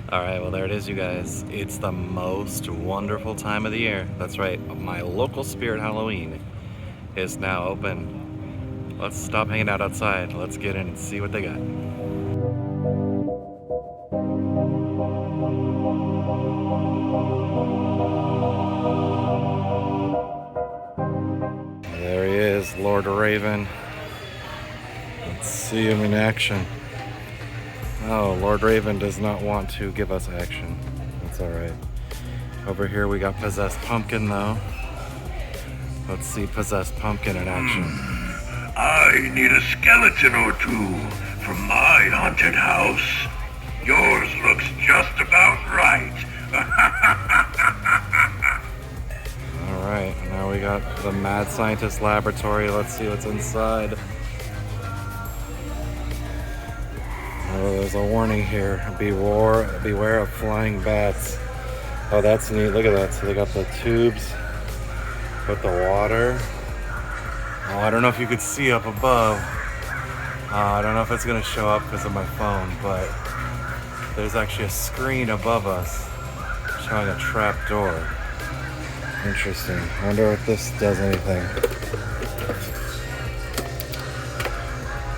All right, well, there it is, you guys. It's the most wonderful time of the year. That's right, my local spirit Halloween is now open. Let's stop hanging out outside. Let's get in and see what they got. There he is, Lord Raven. Let's see him in action. Oh, Lord Raven does not want to give us action. That's all right. Over here we got Possessed Pumpkin though. Let's see Possessed Pumpkin in action. I need a skeleton or two from my haunted house. Yours looks just about right. All right, now we got the Mad Scientist Laboratory. Let's see what's inside. Oh, there's a warning here. Beware of flying bats. Oh, that's neat. Look at that. So they got the tubes with the water. Oh, I don't know if you could see up above. I don't know if it's going to show up because of my phone, but there's actually a screen above us showing a trap door. Interesting. I wonder if this does anything.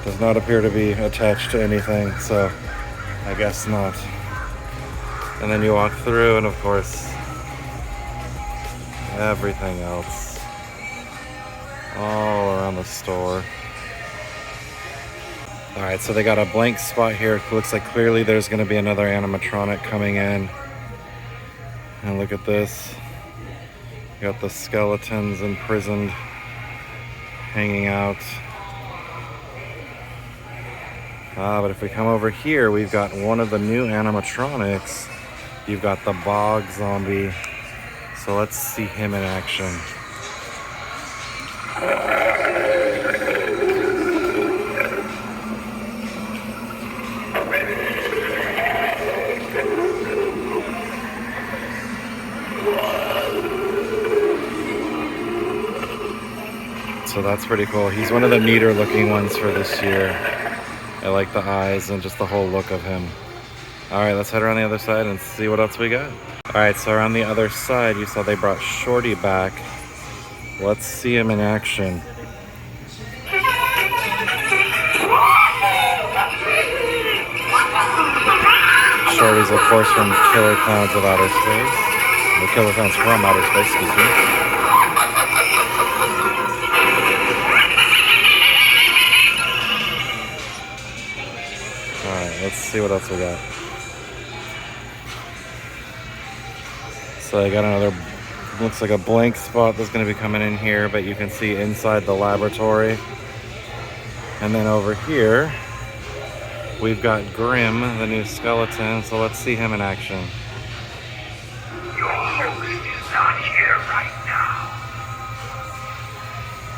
Does not appear to be attached to anything, so I guess not. And then you walk through, and of course, everything else all around the store. All right, so they got a blank spot here. It looks like clearly there's going to be another animatronic coming in. And look at this. You got the skeletons imprisoned, hanging out. But if we come over here, we've got one of the new animatronics. You've got the Bog Zombie. So let's see him in action. So that's pretty cool. He's one of the neater looking ones for this year. I like the eyes and just the whole look of him. All right, let's head around the other side and see what else we got. All right, so around the other side, you saw they brought Shorty back. Let's see him in action. Shorty's, of course, from Killer Clowns of Outer Space. The Killer Clowns from Outer Space, excuse me. Alright, let's see what else we got. So I got another, looks like a blank spot that's going to be coming in here, but you can see inside the laboratory. And then over here, we've got Grim, the new skeleton, so let's see him in action. Your host is not here right now.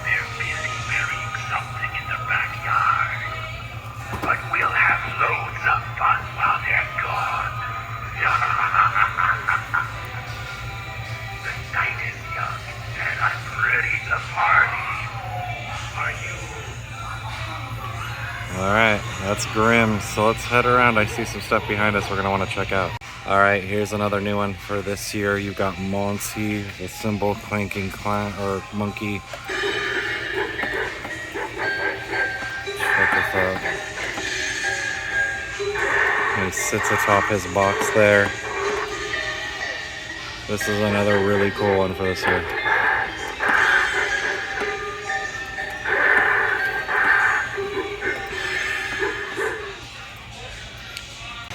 They're busy burying something in the backyard. But we'll have loads of fun while they're gone. The night is young, and I'm ready to party. Are you? Alright, that's Grim. So let's head around. I see some stuff behind us we're going to want to check out. Alright, here's another new one for this year. You've got Monty, the cymbal clanking clown or monkey. Check this out. He sits atop his box there. This is another really cool one for this year.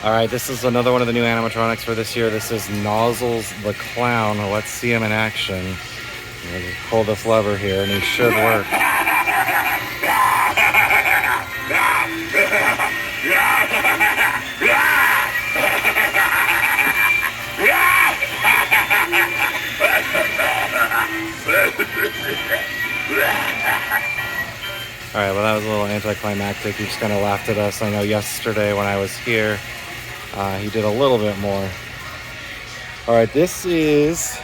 Alright, this is another one of the new animatronics for this year. This is Nozzles the Clown. Let's see him in action. I'll just pull this lever here and he should work. Alright, well that was a little anticlimactic. He just kind of laughed at us. I know yesterday when I was here, he did a little bit more. Alright, this is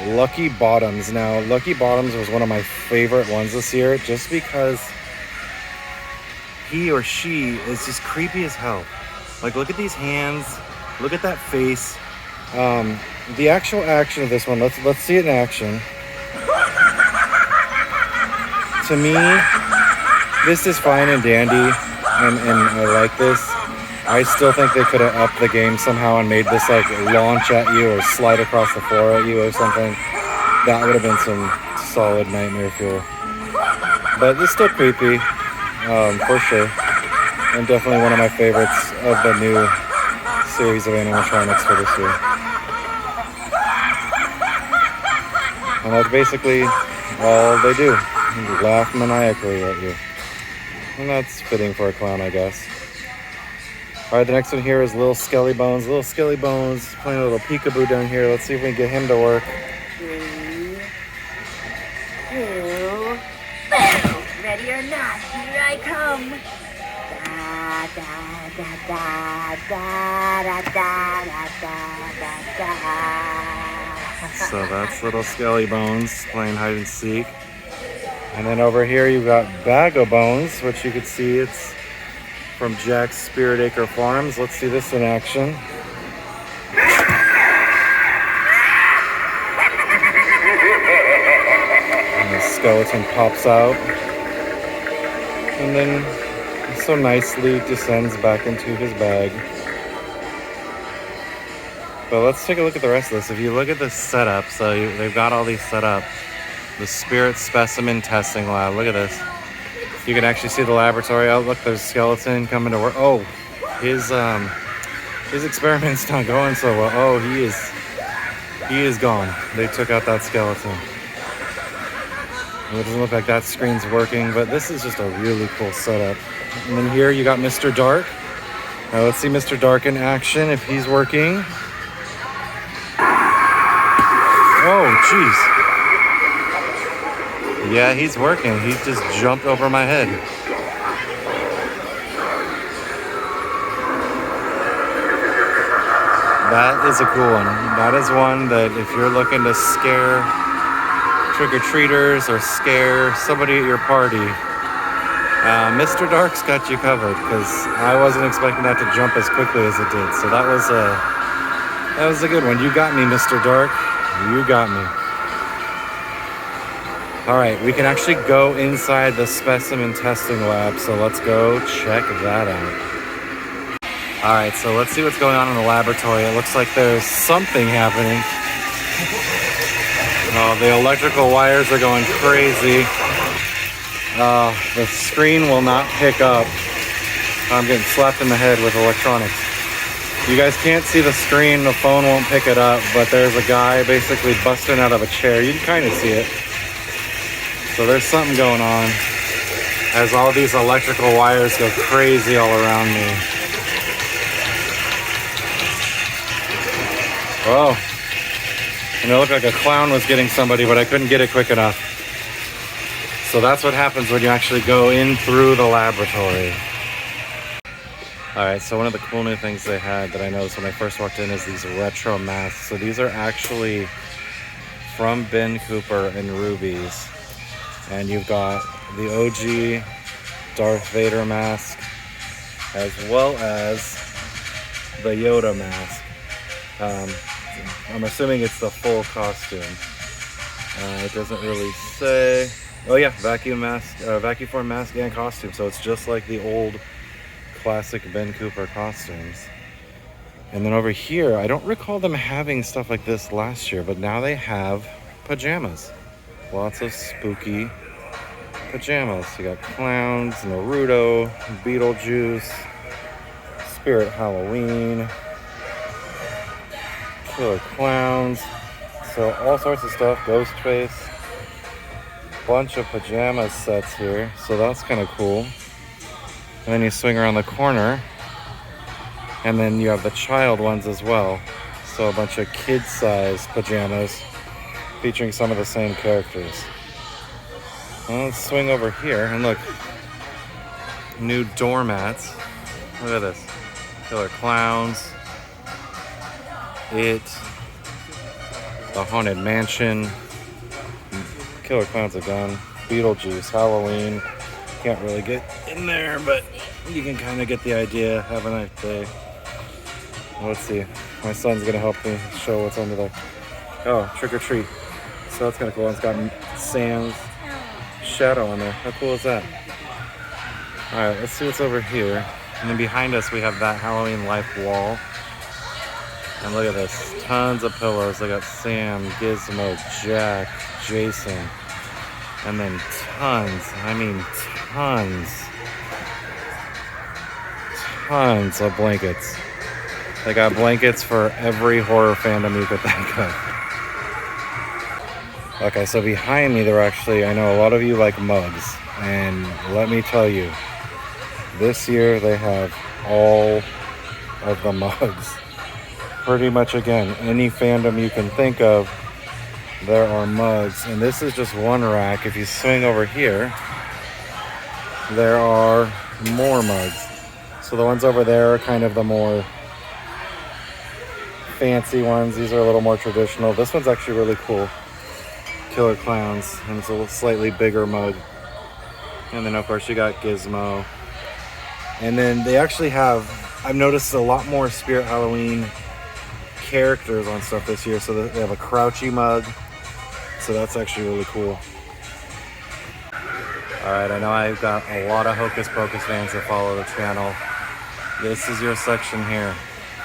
Lucky Bottoms. Now, Lucky Bottoms was one of my favorite ones this year just because he or she is just creepy as hell. Like, look at these hands. Look at that face. The actual action of this one, let's see it in action. To me, this is fine and dandy, and I like this. I still think they could have upped the game somehow and made this like launch at you or slide across the floor at you or something. That would have been some solid nightmare fuel. But it's still creepy, for sure. And definitely one of my favorites of the new series of animatronics for this year. And that's basically all they do. Laugh maniacally at you. And that's fitting for a clown, I guess. Alright, the next one here is Little Skelly Bones. Little Skelly Bones playing a little peekaboo down here. Let's see if we can get him to work. 3, 2, boom! Ready or not, here I come! Da da da da da da da da da da. So that's Little Skelly Bones playing hide and seek. And then over here you've got Bag of Bones, which you can see it's from Jack's Spirit Acre Farms. Let's see this in action. And the skeleton pops out. And then so nicely descends back into his bag. But let's take a look at the rest of this. If you look at the setup, they've got all these set up. The Spirit Specimen Testing Lab. Look at this. You can actually see the laboratory. Oh, look, there's a skeleton coming to work. Oh, his experiment's not going so well. Oh, he is gone. They took out that skeleton. It doesn't look like that screen's working, but this is just a really cool setup. And then here you got Mr. Dark. Now let's see Mr. Dark in action if he's working. Oh, jeez. Yeah, he's working. He just jumped over my head. That is a cool one. That is one that if you're looking to scare trick-or-treaters or scare somebody at your party, Mr. Dark's got you covered, because I wasn't expecting that to jump as quickly as it did. So that was a good one. You got me, Mr. Dark. You got me. All right, we can actually go inside the specimen testing lab, so let's go check that out. All right, so let's see what's going on in the laboratory. It looks like there's something happening. Oh, the electrical wires are going crazy. The screen will not pick up. I'm getting slapped in the head with electronics. You guys can't see the screen, the phone won't pick it up, but there's a guy basically busting out of a chair. You can kind of see it. So there's something going on as all these electrical wires go crazy all around me. Whoa. And it looked like a clown was getting somebody, but I couldn't get it quick enough. So that's what happens when you actually go in through the laboratory. Alright, so one of the cool new things they had that I noticed when I first walked in is these retro masks. So these are actually from Ben Cooper and Ruby's. And you've got the OG Darth Vader mask, as well as the Yoda mask. I'm assuming it's the full costume. It doesn't really say. Oh yeah, vacuum form mask and costume. So it's just like the old classic Ben Cooper costumes. And then over here, I don't recall them having stuff like this last year, but now they have pajamas. Lots of spooky pajamas. You got clowns, Naruto, Beetlejuice, Spirit Halloween, Killer Clowns. So all sorts of stuff. Ghostface. Bunch of pajama sets here. So that's kind of cool. And then you swing around the corner, and then you have the child ones as well. So a bunch of kid-sized pajamas featuring some of the same characters. Well, let's swing over here and look. New doormats. Look at this. Killer Clowns. It. The Haunted Mansion. Killer Clowns are gone. Beetlejuice. Halloween. Can't really get in there, but you can kind of get the idea. Have a nice day. Let's see. My son's gonna help me show what's under there. Oh, trick or treat. So that's kind of cool. It's got Sam's shadow on there. How cool is that? All right, let's see what's over here. And then behind us, we have that Halloween Life wall. And look at this, tons of pillows. They got Sam, Gizmo, Jack, Jason, and then tons, I mean tons of blankets. They got blankets for every horror fandom you could think of. Okay, so behind me, they're actually, I know a lot of you like mugs, and let me tell you, this year they have all of the mugs. Pretty much, again, any fandom you can think of, there are mugs. And this is just one rack. If you swing over here, there are more mugs. So the ones over there are kind of the more fancy ones. These are a little more traditional. This one's actually really cool. Killer Clowns, and it's a slightly bigger mug. And then of course you got Gizmo. And then they actually have, I've noticed a lot more Spirit Halloween characters on stuff this year. So they have a Crouchy mug, so that's actually really cool. All right, I know I've got a lot of Hocus Pocus fans that follow the channel. This is your section here.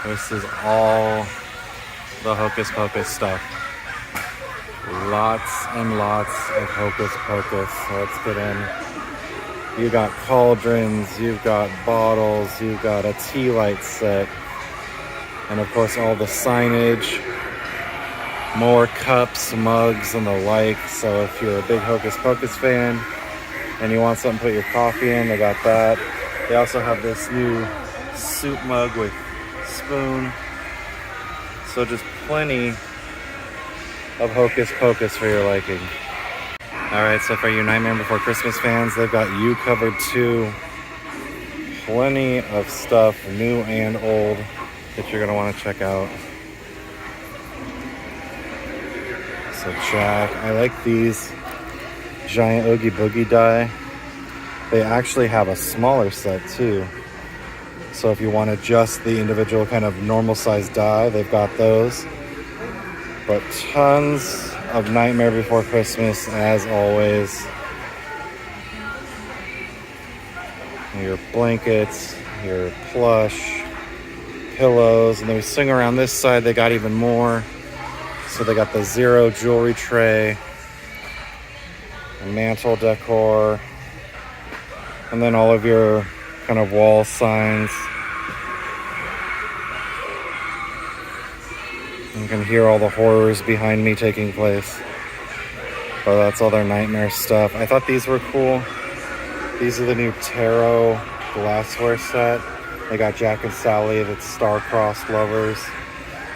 This is all the Hocus Pocus stuff. Lots and lots of Hocus Pocus. So let's get in. You got cauldrons, you've got bottles, you've got a tea light set, and of course all the signage, more cups, mugs, and the like. So if you're a big Hocus Pocus fan and you want something to put your coffee in, they got that. They also have this new soup mug with spoon. So just plenty of Hocus Pocus for your liking. All right, so for you Nightmare Before Christmas fans, they've got you covered too. Plenty of stuff, new and old, that you're gonna want to check out. So Jack, I like these giant Oogie Boogie die. They actually have a smaller set too. So if you want just the individual kind of normal size die, they've got those. But tons of Nightmare Before Christmas, as always. Your blankets, your plush, pillows, and then we swing around this side, they got even more. So they got the Zero jewelry tray, a mantle decor, and then all of your kind of wall signs. You can hear all the horrors behind me taking place. But that's all their nightmare stuff. I thought these were cool. These are the new tarot glassware set. They got Jack and Sally, that's star-crossed lovers.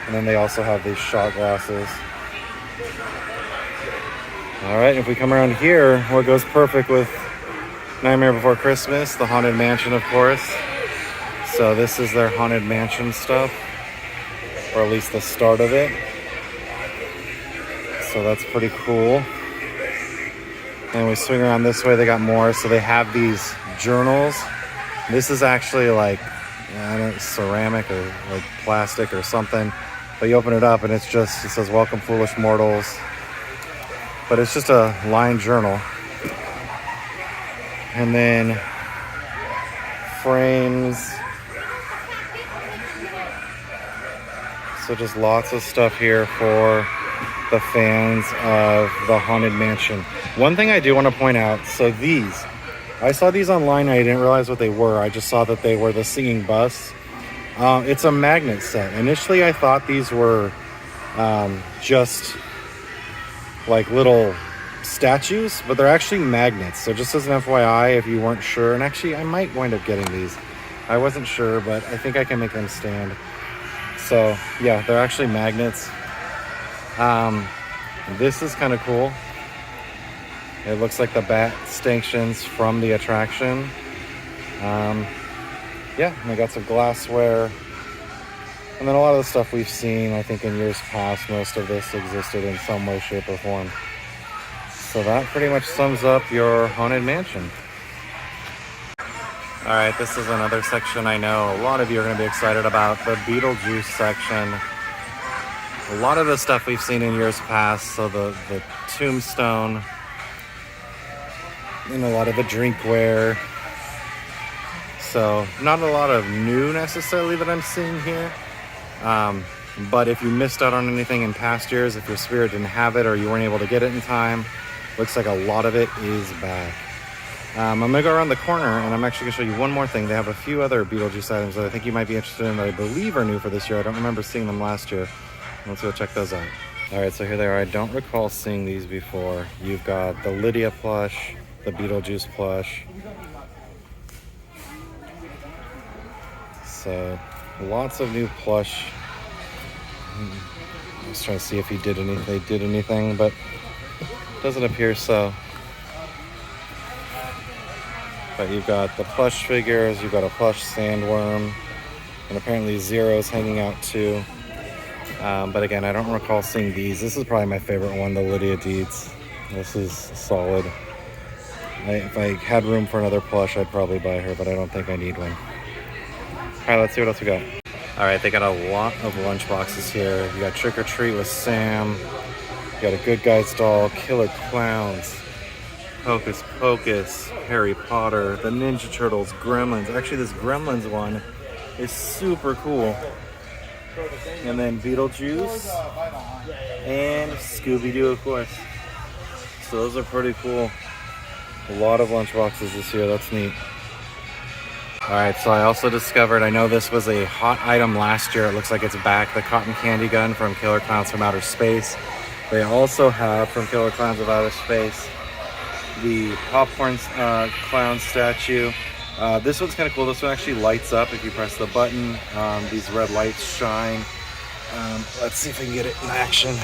And then they also have these shot glasses. All right, if we come around here, what goes perfect with Nightmare Before Christmas, the Haunted Mansion, of course. So this is their Haunted Mansion stuff, or at least the start of it. So that's pretty cool. And we swing around this way, they got more. So they have these journals. This is actually like, I don't know, ceramic or like plastic or something. But you open it up and it's just, it says, "Welcome Foolish Mortals." But it's just a lined journal. And then frames. So just lots of stuff here for the fans of the Haunted Mansion. One thing I do want to point out, so these, I saw these online, I didn't realize what they were. I just saw that they were the singing bus. It's a magnet set. Initially I thought these were just like little statues, but they're actually magnets. So just as an FYI, if you weren't sure, and actually I might wind up getting these. I wasn't sure, but I think I can make them stand. So yeah, they're actually magnets. This is kind of cool. It looks like the bat stanchions from the attraction. Yeah, and they got some glassware. And then a lot of the stuff we've seen, I think in years past, most of this existed in some way, shape, or form. So that pretty much sums up your Haunted Mansion. All right, this is another section I know a lot of you are going to be excited about, the Beetlejuice section. A lot of the stuff we've seen in years past, so the tombstone, and a lot of the drinkware. So not a lot of new necessarily that I'm seeing here. But if you missed out on anything in past years, if your spirit didn't have it or you weren't able to get it in time, looks like a lot of it is back. I'm going to go around the corner and I'm actually going to show you one more thing. They have a few other Beetlejuice items that I think you might be interested in that I believe are new for this year. I don't remember seeing them last year. Let's go check those out. All right, so here they are. I don't recall seeing these before. You've got the Lydia plush, the Beetlejuice plush. So lots of new plush. I was trying to see if they did anything, but it doesn't appear so. But you've got the plush figures, you've got a plush sandworm, and apparently Zero's hanging out too. But again, I don't recall seeing these. This is probably my favorite one, the Lydia Deeds. This is solid. If I had room for another plush, I'd probably buy her, but I don't think I need one. All right, let's see what else we got. All right, they got a lot of lunch boxes here. You got Trick or Treat with Sam. You got a Good Guys doll, Killer Clowns, Hocus Pocus, Harry Potter, the Ninja Turtles, Gremlins. Actually, this Gremlins one is super cool. And then Beetlejuice and Scooby-Doo, of course. So those are pretty cool. A lot of lunch boxes this year. That's neat. All right, so I also discovered, I know this was a hot item last year. It looks like it's back. The cotton candy gun from Killer Clowns from Outer Space. They also have from Killer Clowns of Outer Space the popcorn clown statue. This one's kind of cool. This one actually lights up if you press the button. These red lights shine. Let's see if I can get it in action.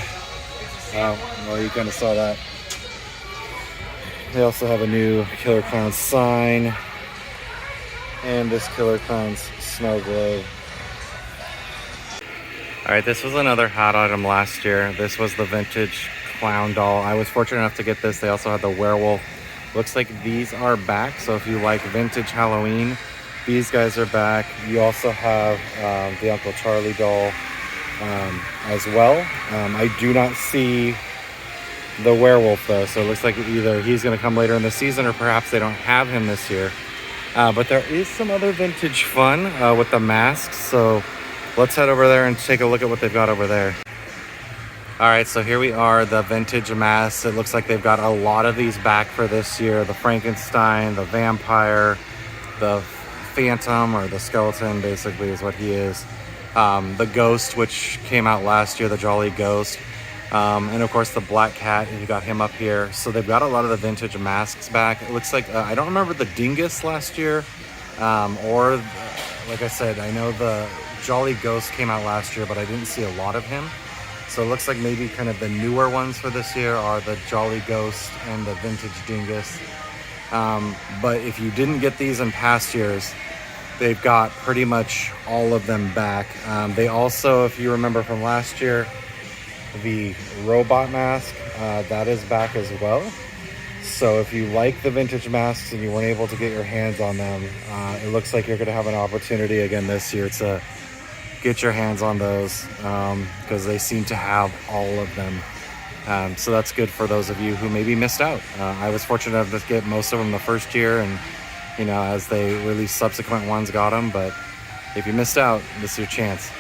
Well, you kind of saw that. They also have a new Killer Clowns sign. And this Killer Clowns snow globe. All right, this was another hot item last year. This was the vintage clown doll. I was fortunate enough to get this. They also had the werewolf. Looks like these are back. So if you like vintage Halloween, these guys are back. You also have the Uncle Charlie doll as well. I do not see the werewolf though. So it looks like either he's going to come later in the season or perhaps they don't have him this year. But there is some other vintage fun with the masks. So let's head over there and take a look at what they've got over there. All right, so here we are, the vintage masks. It looks like they've got a lot of these back for this year. The Frankenstein, the vampire, the phantom, or the skeleton basically is what he is. The ghost, which came out last year, the Jolly Ghost. And of course the black cat, you got him up here. So they've got a lot of the vintage masks back. It looks like, I don't remember the dingus last year, or like I said, I know the Jolly Ghost came out last year, but I didn't see a lot of him. So it looks like maybe kind of the newer ones for this year are the Jolly Ghost and the vintage dingus. But if you didn't get these in past years, they've got pretty much all of them back. They also, if you remember from last year, the robot mask, that is back as well. So if you like the vintage masks and you weren't able to get your hands on them, it looks like you're going to have an opportunity again this year to get your hands on those, because they seem to have all of them. So that's good for those of you who maybe missed out. I was fortunate enough to get most of them the first year, and you know, as they released subsequent ones, got them. But if you missed out, this is your chance.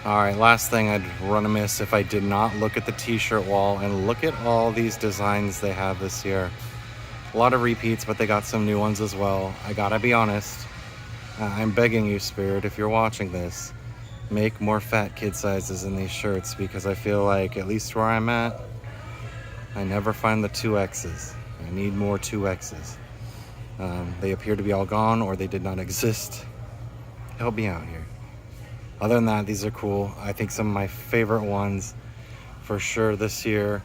All right, last thing, I'd run amiss if I did not look at the t-shirt wall and look at all these designs they have this year. A lot of repeats, but they got some new ones as well. I gotta be honest, I'm begging you, Spirit, if you're watching this, make more fat kid sizes in these shirts, because I feel like, at least where I'm at, I never find the 2Xs. I need more 2Xs. They appear to be all gone, or they did not exist. Help me out here. Other than that, these are cool. I think some of my favorite ones for sure this year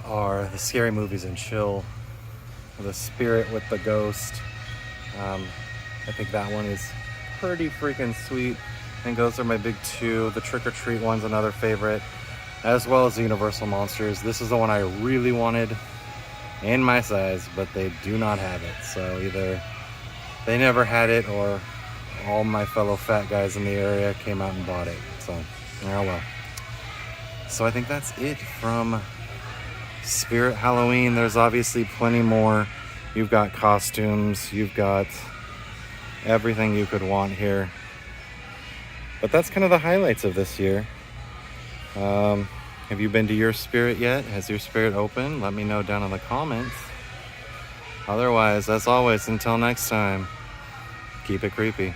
are the Scary Movies and Chill, the Spirit with the Ghost. I think that one is pretty freaking sweet. I think those are my big two. The Trick or Treat one's another favorite, as well as the Universal Monsters. This is the one I really wanted in my size, but they do not have it. So either they never had it, or all my fellow fat guys in the area came out and bought it. So, oh well. So I think that's it from Spirit Halloween. There's obviously plenty more. You've got costumes, you've got everything you could want here. But that's kind of the highlights of this year. Have you been to your Spirit yet? Has your Spirit opened? Let me know down in the comments. Otherwise, as always, until next time, keep it creepy.